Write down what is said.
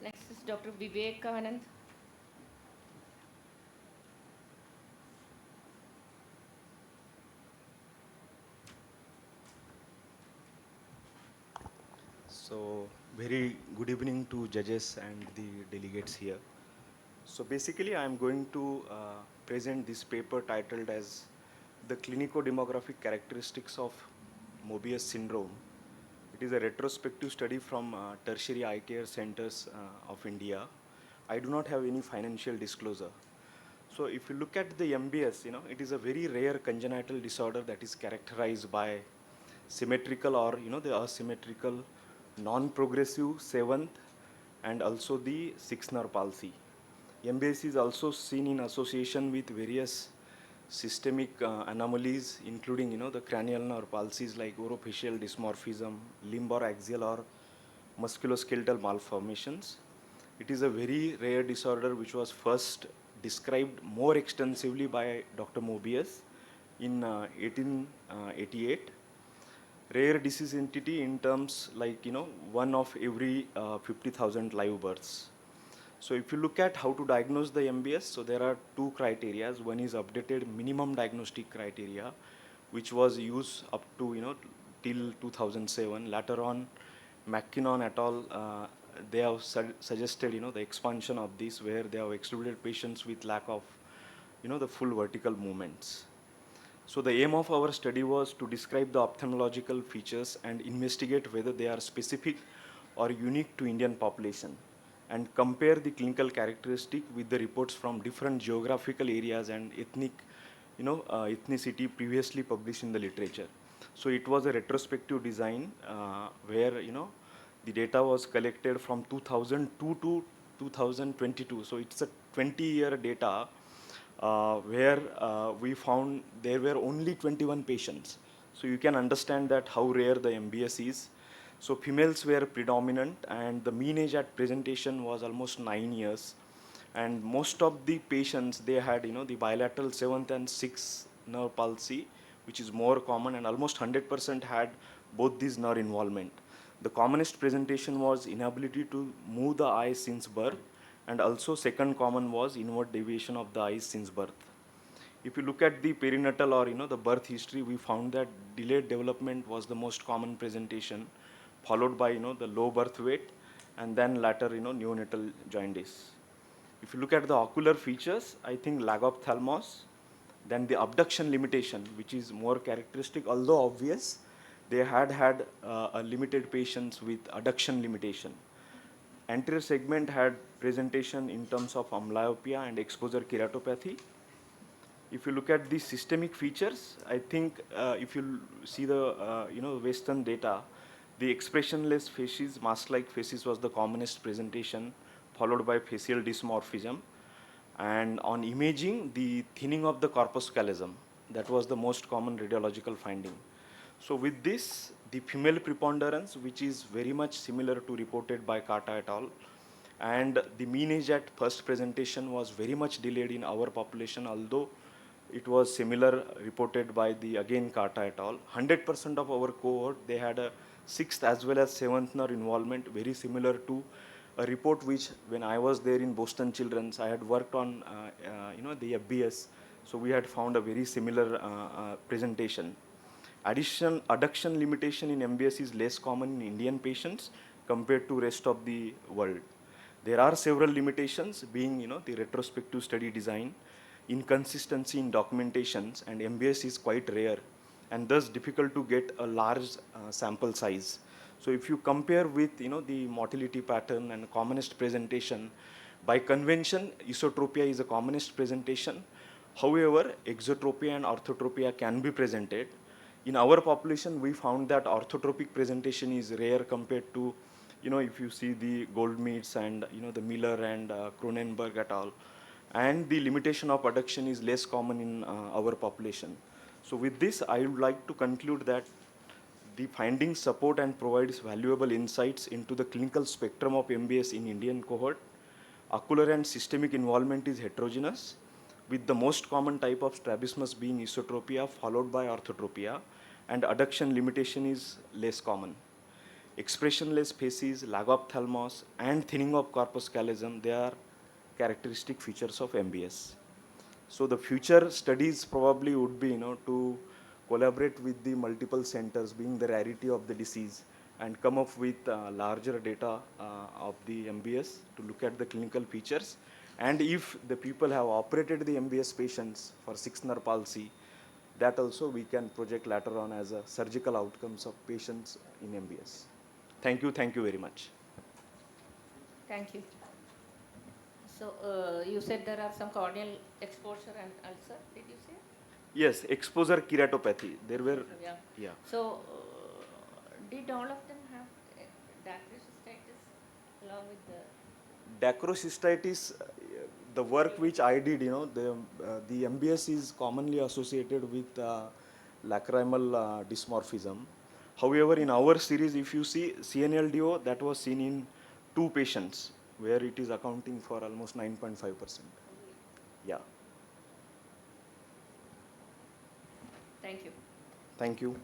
Next is Dr. Vivekanand. So, very good evening to judges and the delegates here. So, basically, I am going to present this paper titled as The Clinico Demographic Characteristics of Mobius Syndrome. It is a retrospective study from tertiary eye care centers of India. I do not have any financial disclosure. So, if you look at the MBS, it is a very rare congenital disorder that is characterized by symmetrical or the asymmetrical non-progressive seventh and also the sixth nerve palsy. MBS is also seen in association with various systemic anomalies, including the cranial nerve palsies like orofacial dysmorphism, limb or axial or musculoskeletal malformations. It is a very rare disorder which was first described more extensively by Dr. Mobius in 1888. Rare disease entity in terms like one of every 50,000 live births. So if you look at how to diagnose the MBS, so there are two criteria. One is updated minimum diagnostic criteria, which was used up to till 2007. Later on, McKinnon et al. They have suggested the expansion of this, where they have excluded patients with lack of the full vertical movements. So the aim of our study was to describe the ophthalmological features and investigate whether they are specific or unique to Indian population, and compare the clinical characteristic with the reports from different geographical areas and ethnicity previously published in the literature. So it was a retrospective design where the data was collected from 2002 to 2022. So it's a 20-year data where we found there were only 21 patients. So you can understand that how rare the MBS is. So females were predominant, and the mean age at presentation was almost 9 years. And most of the patients, they had the bilateral 7th and 6th nerve palsy, which is more common, and almost 100% had both these nerve involvement. The commonest presentation was inability to move the eye since birth, and also second common was inward deviation of the eyes since birth. If you look at the perinatal or the birth history, we found that delayed development was the most common presentation, followed by the low birth weight, and then later neonatal jaundice. If you look at the ocular features, I think lagophthalmos, then the abduction limitation, which is more characteristic, although obvious, they had a limited patients with adduction limitation. Anterior segment had presentation in terms of amblyopia and exposure keratopathy. If you look at the systemic features, I think if you see the Western data, the expressionless faces, mask-like faces was the commonest presentation, followed by facial dysmorphism. And on imaging, the thinning of the corpus callosum, that was the most common radiological finding. So with this, the female preponderance, which is very much similar to reported by Kata et al., and the mean age at first presentation was very much delayed in our population, although it was similar reported by the again Kata et al. 100% of our cohort, they had a 6th as well as 7th nerve involvement, very similar to a report which, when I was there in Boston Children's, I had worked on the FBS, so we had found a very similar presentation. Adduction limitation in MBS is less common in Indian patients compared to rest of the world. There are several limitations, being the retrospective study design, inconsistency in documentations, and MBS is quite rare and thus difficult to get a large sample size. So if you compare with the motility pattern and commonest presentation, by convention, esotropia is a commonest presentation. However, exotropia and orthotropia can be presented. In our population, we found that orthotropic presentation is rare compared to, if you see the Goldmeads and the Miller and Cronenberg et al. And the limitation of adduction is less common in our population. So with this, I would like to conclude that the findings support and provides valuable insights into the clinical spectrum of MBS in Indian cohort. Ocular and systemic involvement is heterogeneous, with the most common type of strabismus being esotropia, followed by orthotropia, and adduction limitation is less common. expressionless facies, lagophthalmos, and thinning of corpus callosum, they are characteristic features of MBS. So the future studies probably would be, to collaborate with the multiple centers, being the rarity of the disease, and come up with larger data of the MBS to look at the clinical features. And if the people have operated the MBS patients for sixth nerve palsy, that also we can project later on as a surgical outcomes of patients in MBS. Thank you very much. Thank you. So you said there are some corneal exposure and ulcer, did you say? Yes, exposure keratopathy. There were, Yeah. yeah. So did all of them have dacryocystitis along with the... Dacryocystitis, the work which I did, the MBS is commonly associated with lacrimal dysmorphism. However, in our series, if you see CNLDO, that was seen in 2 patients, where it is accounting for almost 9.5%. Yeah. Thank you. Thank you.